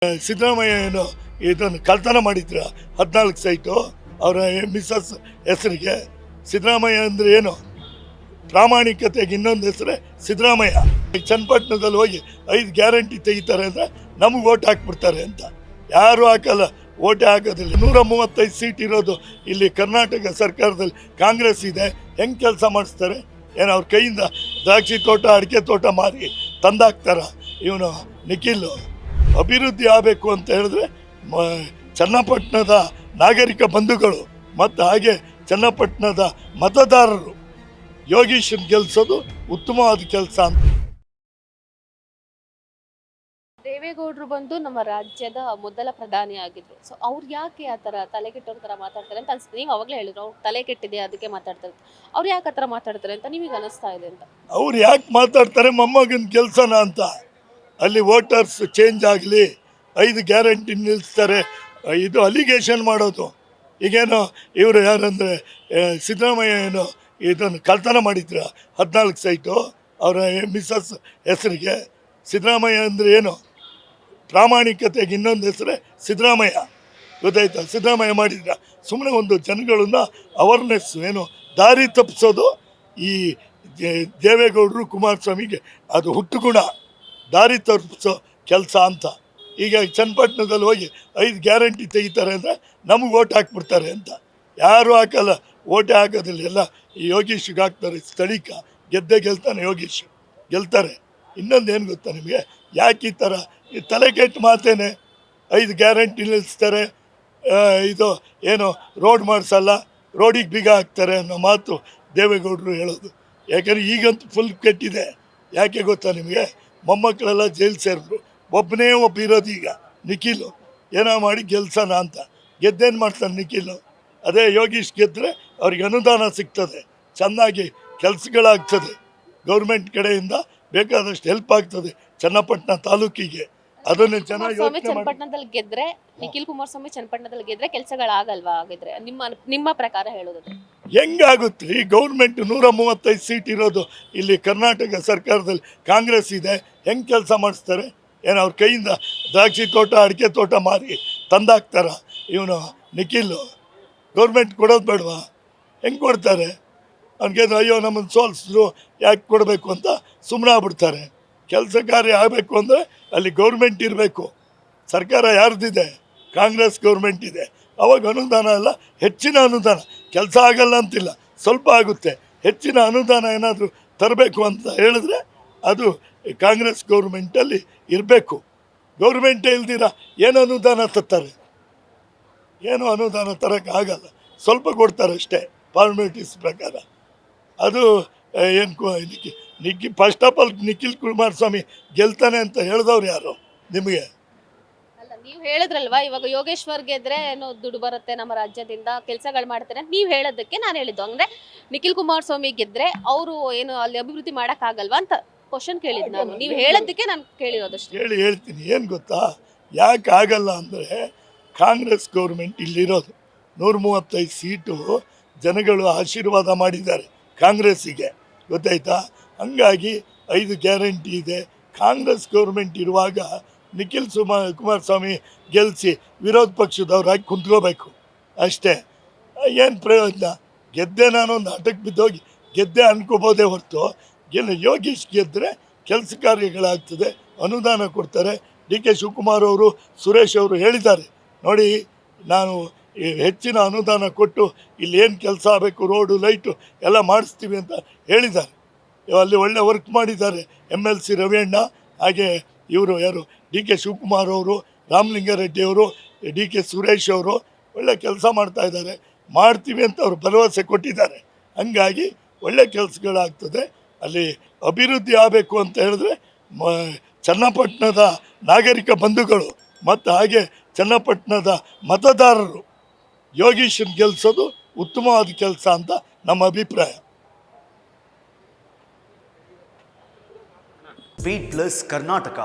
ಸಿದ್ದರಾಮಯ್ಯ ಏನು ಇದನ್ನು ಕಳ್ತನ ಮಾಡಿದ್ರ 14 ಸೈಟು ಅವರ ಮಿಸಸ್ ಹೆಸರಿಗೆ. ಸಿದ್ದರಾಮಯ್ಯ ಅಂದರೆ ಏನು? ಪ್ರಾಮಾಣಿಕತೆಗೆ ಇನ್ನೊಂದು ಹೆಸರೇ ಸಿದ್ದರಾಮಯ್ಯ. ಚನ್ನಪಟ್ಟಣದಲ್ಲಿ ಹೋಗಿ 5 ಗ್ಯಾರಂಟಿ ತೆಗಿತಾರೆ ಅಂದರೆ ನಮಗೆ ಓಟ್ ಹಾಕ್ಬಿಡ್ತಾರೆ ಅಂತ. ಯಾರು ಹಾಕಲ್ಲ, ಓಟೇ ಹಾಕೋದಿಲ್ಲ. 135 ಸೀಟ್ ಇರೋದು ಇಲ್ಲಿ ಕರ್ನಾಟಕ ಸರ್ಕಾರದಲ್ಲಿ ಕಾಂಗ್ರೆಸ್ ಇದೆ. ಹೆಂಗೆ ಕೆಲಸ ಮಾಡಿಸ್ತಾರೆ? ಏನು ಅವ್ರ ಕೈಯಿಂದ ದ್ರಾಕ್ಷಿ ತೋಟ ಅಡಿಕೆ ತೋಟ ಮಾರಿ ತಂದಾಕ್ತಾರ? ಇವನು ನಿಖಿಲ್ ಅಭಿವೃದ್ಧಿ ಆಗಬೇಕು ಅಂತ ಹೇಳಿದ್ರೆ ಚನ್ನಪಟ್ಟಣದ ನಾಗರಿಕ ಬಂಧುಗಳು ಮತ್ತು ಹಾಗೆ ಚನ್ನಪಟ್ಟಣದ ಮತದಾರರು ಯೋಗೀಶನ್ ಗೆಲ್ಲಿಸೋದು ಉತ್ತಮವಾದ ಕೆಲಸ ಅಂತ. ದೇವೇಗೌಡರು ಬಂದು ನಮ್ಮ ರಾಜ್ಯದ ಮೊದಲ ಪ್ರಧಾನಿ ಆಗಿದ್ರು. ಸೊ ಅವ್ರು ಯಾಕೆ ಆ ಥರ ತಲೆಕೆಟ್ಟೋರ ಥರ ಮಾತಾಡ್ತಾರೆ ಅಂತ ಅನ್ಸುತ್ತೆ. ನೀವು ಅವಾಗಲೇ ಹೇಳಿದ್ರು ಅವ್ರು ತಲೆ ಕೆಟ್ಟಿದೆ ಅದಕ್ಕೆ ಮಾತಾಡ್ತಾರೆ. ಅವ್ರು ಯಾಕೆ ಆ ಥರ ಮಾತಾಡ್ತಾರೆ ಅಂತ ನಿಮಗೆ ಅನಿಸ್ತಾ ಇದೆ ಅಂತ? ಅವ್ರು ಯಾಕೆ ಮಾತಾಡ್ತಾರೆ? ಮೊಮ್ಮಗನ ಕೆಲಸನ ಅಂತ. ಅಲ್ಲಿ ವೋಟರ್ಸ್ ಚೇಂಜ್ ಆಗಲಿ, 5 ಗ್ಯಾರಂಟಿ ನಿಲ್ಲಿಸ್ತಾರೆ, ಇದು ಅಲಿಗೇಷನ್ ಮಾಡೋದು. ಈಗೇನೋ ಇವರು ಯಾರಂದರೆ ಸಿದ್ದರಾಮಯ್ಯ ಏನು ಇದನ್ನು ಕಳ್ತನ ಮಾಡಿದ್ರ 14 ಸೈಟು ಅವರ ಮಿಸಸ್ ಹೆಸರಿಗೆ. ಸಿದ್ದರಾಮಯ್ಯ ಅಂದರೆ ಏನು? ಪ್ರಾಮಾಣಿಕತೆಗೆ ಇನ್ನೊಂದು ಹೆಸರೇ ಸಿದ್ದರಾಮಯ್ಯ. ಗೊತ್ತಾಯ್ತಾ? ಸಿದ್ದರಾಮಯ್ಯ ಮಾಡಿದ್ರ ಸುಮ್ಮನೆ ಒಂದು ಜನಗಳನ್ನ ಅವೇರ್ನೆಸ್ ಏನು ದಾರಿ ತಪ್ಪಿಸೋದು ಈ ದೇವೇಗೌಡರು ಕುಮಾರಸ್ವಾಮಿಗೆ ಅದು ಹುಟ್ಟುಗುಣ, ದಾರಿ ತಪ್ಪಿಸೋ ಕೆಲಸ ಅಂತ. ಈಗ ಚನ್ನಪಟ್ಟಣದಲ್ಲಿ ಹೋಗಿ 5 ಗ್ಯಾರಂಟಿ ತೆಗಿತಾರೆ ಅಂದರೆ ನಮಗೆ ಓಟ್ ಹಾಕ್ಬಿಡ್ತಾರೆ ಅಂತ. ಯಾರು ಹಾಕಲ್ಲ, ಓಟೇ ಹಾಕೋದಿಲ್ಲ. ಎಲ್ಲ ಈ ಯೋಗೀಶ್ಗೆ ಹಾಕ್ತಾರೆ. ಸ್ಥಳೀಕ ಗೆದ್ದೇ ಗೆಲ್ತಾನೆ, ಯೋಗೀಶ್ ಗೆಲ್ತಾರೆ. ಇನ್ನೊಂದು ಏನು ಗೊತ್ತಾ ನಿಮಗೆ? ಯಾಕೆ ಈ ಥರ ತಲೆ ಕೆಟ್ಟ ಮಾತೇನೆ? 5 ಗ್ಯಾರಂಟಿ ನಿಲ್ಲಿಸ್ತಾರೆ, ಇದು ಏನು ರೋಡ್ ಮಾಡಿಸಲ್ಲ, ರೋಡಿಗೆ ಬೀಗ ಹಾಕ್ತಾರೆ ಅನ್ನೋ ಮಾತು ದೇವೇಗೌಡರು ಹೇಳೋದು. ಯಾಕಂದರೆ ಈಗಂತೂ ಫುಲ್ ಕೆಟ್ಟಿದೆ. ಯಾಕೆ ಗೊತ್ತಾ ನಿಮಗೆ? ಮೊಮ್ಮಕ್ಕಳೆಲ್ಲ ಜೈಲು ಸೇರಿದ್ರು. ಒಬ್ಬ ಇರೋದು ಈಗ ನಿಖಿಲ್. ಏನೋ ಮಾಡಿ ಗೆಲ್ಸೋಣ ಅಂತ. ಗೆದ್ದೇನು ಮಾಡ್ತಾನೆ ನಿಖಿಲ್? ಅದೇ ಯೋಗೀಶ್ ಗೆದ್ದರೆ ಅವ್ರಿಗೆ ಅನುದಾನ ಸಿಗ್ತದೆ, ಚೆನ್ನಾಗಿ ಕೆಲಸಗಳಾಗ್ತದೆ, ಗೌರ್ಮೆಂಟ್ ಕಡೆಯಿಂದ ಬೇಕಾದಷ್ಟು ಹೆಲ್ಪ್ ಆಗ್ತದೆ ಚನ್ನಪಟ್ಟಣ ತಾಲೂಕಿಗೆ. ಅದನ್ನೇ ಚೆನ್ನಾಗಿ ಚನ್ನಪಟ್ಟಣದಲ್ಲಿ ಗೆದ್ರೆ, ನಿಖಿಲ್ ಕುಮಾರಸ್ವಾಮಿ ಚನ್ನಪಟ್ಟಣದಲ್ಲಿ ಗೆದ್ರೆ ಕೆಲಸಗಳಾಗಲ್ವಾ? ಆಗಿದ್ರೆ ನಿಮ್ಮ ಪ್ರಕಾರ ಹೇಳೋದಾದ್ರೆ ಹೆಂಗಾಗುತ್ತೆ? ಈ ಗೌರ್ಮೆಂಟ್ 135 ಸೀಟ್ ಇರೋದು ಇಲ್ಲಿ ಕರ್ನಾಟಕ ಸರ್ಕಾರದಲ್ಲಿ ಕಾಂಗ್ರೆಸ್ ಇದೆ. ಹೆಂಗೆ ಕೆಲಸ ಮಾಡಿಸ್ತಾರೆ? ಏನು ಅವ್ರ ಕೈಯಿಂದ ದ್ರಾಕ್ಷಿ ತೋಟ ಅಡಿಕೆ ತೋಟ ಮಾರಿ ತಂದಾಕ್ತಾರ? ಇವನು ನಿಖಿಲ್ ಗೌರ್ಮೆಂಟ್ ಕೊಡೋದು ಬೇಡವಾ? ಹೆಂಗೆ ಕೊಡ್ತಾರೆ? ಅವ್ನಿಗೆ ಅಯ್ಯೋ ನಮ್ಮನ್ನು ಸೋಲಿಸಿದ್ರು, ಯಾಕೆ ಕೊಡಬೇಕು ಅಂತ ಸುಮ್ಮನೆ ಆಗ್ಬಿಡ್ತಾರೆ. ಕೆಲಸ ಕಾರ್ಯ ಆಗಬೇಕು ಅಂದರೆ ಅಲ್ಲಿ ಗೌರ್ಮೆಂಟ್ ಇರಬೇಕು. ಸರ್ಕಾರ ಯಾರ್ದಿದೆ? ಕಾಂಗ್ರೆಸ್ ಗೌರ್ಮೆಂಟ್ ಇದೆ. ಅವಾಗ ಅನುದಾನ ಎಲ್ಲ ಹೆಚ್ಚಿನ ಅನುದಾನ. ಕೆಲಸ ಆಗಲ್ಲ ಅಂತಿಲ್ಲ, ಸ್ವಲ್ಪ ಆಗುತ್ತೆ. ಹೆಚ್ಚಿನ ಅನುದಾನ ಏನಾದರೂ ತರಬೇಕು ಅಂತ ಹೇಳಿದ್ರೆ ಅದು ಕಾಂಗ್ರೆಸ್ ಗೌರ್ಮೆಂಟಲ್ಲಿ ಇರಬೇಕು. ಗೌರ್ಮೆಂಟೇ ಇಲ್ದಿರ ಏನು ಅನುದಾನ ತರ್ತಾರೆ? ಏನು ಅನುದಾನ ತರೋಕ್ಕೆ ಆಗಲ್ಲ. ಸ್ವಲ್ಪ ಕೊಡ್ತಾರೆ ಅಷ್ಟೇ ಫಾರ್ಮಾಲಿಟೀಸ್ ಪ್ರಕಾರ. ಅದು ಏನು first of all Nikhil Kumaraswamy ಗೆಲ್ತಾನೆ ಅಂತ ಹೇಳಿದವ್ರು ಯಾರು ನಿಮಗೆ? ಅಲ್ಲ, ನೀವು ಹೇಳಿದ್ರಲ್ವಾ ಇವಾಗ ಯೋಗೇಶ್ವರ್ ಗೆದ್ರೆ ಏನೋ ದುಡ್ಡು ಬರುತ್ತೆ ನಮ್ಮ ರಾಜ್ಯದಿಂದ, ಕೆಲಸಗಳು ಮಾಡ್ತಾರೆ ಅಂತ ನೀವು ಹೇಳೋದಕ್ಕೆ ನಾನು ಹೇಳಿದ್ದು. ಅಂದರೆ ನಿಖಿಲ್ ಕುಮಾರಸ್ವಾಮಿ ಗೆದ್ರೆ ಅವರು ಏನು ಅಲ್ಲಿ ಅಭಿವೃದ್ಧಿ ಮಾಡೋಕ್ಕಾಗಲ್ವಾ ಅಂತ ಕ್ವಶನ್ ಕೇಳಿದ್ದು ನಾನು. ನೀವು ಹೇಳೋದಕ್ಕೆ ನಾನು ಕೇಳಿರೋದಷ್ಟು ಹೇಳ್ತೀನಿ. ಏನು ಗೊತ್ತಾ, ಯಾಕೆ ಆಗಲ್ಲ ಅಂದರೆ ಕಾಂಗ್ರೆಸ್ ಗೌರ್ಮೆಂಟ್ ಇಲ್ಲಿರೋದು 135 ಸೀಟು ಜನಗಳು ಆಶೀರ್ವಾದ ಮಾಡಿದ್ದಾರೆ ಕಾಂಗ್ರೆಸ್ಸಿಗೆ. ಗೊತ್ತಾಯ್ತಾ? ಹಂಗಾಗಿ 5 ಗ್ಯಾರಂಟಿ ಇದೆ. ಕಾಂಗ್ರೆಸ್ ಗೌರ್ಮೆಂಟ್ ಇರುವಾಗ ನಿಖಿಲ್ ಕುಮಾರಸ್ವಾಮಿ ಗೆಲ್ಲಿಸಿ ವಿರೋಧ ಪಕ್ಷದವ್ರಾಗಿ ಕುಂತ್ಕೋಬೇಕು ಅಷ್ಟೇ. ಏನು ಪ್ರಯೋಜನ? ಗೆದ್ದೆ ನಾನು ನಾಟಕ್ಕೆ ಬಿದ್ದೋಗಿ ಗೆದ್ದೆ ಅನ್ಕೋಬೋದೇ ಹೊರತು ಯೋಗೀಶ್ ಗೆದ್ದರೆ ಕೆಲಸ ಕಾರ್ಯಗಳಾಗ್ತದೆ, ಅನುದಾನ ಕೊಡ್ತಾರೆ. DK ಶಿವಕುಮಾರ್ ಅವರು, ಸುರೇಶ್ ಅವರು ಹೇಳಿದ್ದಾರೆ ನೋಡಿ, ನಾನು ಹೆಚ್ಚಿನ ಅನುದಾನ ಕೊಟ್ಟು ಇಲ್ಲಿ ಏನು ಕೆಲಸ ಆಗಬೇಕು, ರೋಡು ಲೈಟು ಎಲ್ಲ ಮಾಡಿಸ್ತೀವಿ ಅಂತ ಹೇಳಿದ್ದಾರೆ. ಅಲ್ಲಿ ಒಳ್ಳೆ ವರ್ಕ್ ಮಾಡಿದ್ದಾರೆ MLC ರವಿಯಣ್ಣ, ಹಾಗೆ ಇವರು ಯಾರು DK ಶಿವಕುಮಾರ್ ಅವರು, ರಾಮಲಿಂಗಾರೆಡ್ಡಿ ಅವರು, DK ಸುರೇಶ್ ಅವರು ಒಳ್ಳೆ ಕೆಲಸ ಮಾಡ್ತಾಯಿದ್ದಾರೆ. ಮಾಡ್ತೀವಿ ಅಂತ ಅವರು ಭರವಸೆ ಕೊಟ್ಟಿದ್ದಾರೆ. ಹಂಗಾಗಿ ಒಳ್ಳೆ ಕೆಲಸಗಳಾಗ್ತದೆ. ಅಲ್ಲಿ ಅಭಿವೃದ್ಧಿ ಆಗಬೇಕು ಅಂತ ಹೇಳಿದ್ರೆ ಚನ್ನಪಟ್ಟಣದ ನಾಗರಿಕ ಬಂಧುಗಳು ಮತ್ತು ಹಾಗೆ ಚನ್ನಪಟ್ಟಣದ ಮತದಾರರು ಯೋಗೀಶನ್ ಗೆಲ್ಲಿಸೋದು ಉತ್ತಮವಾದ ಕೆಲಸ ಅಂತ ನಮ್ಮ ಅಭಿಪ್ರಾಯ. Wait plus Karnataka.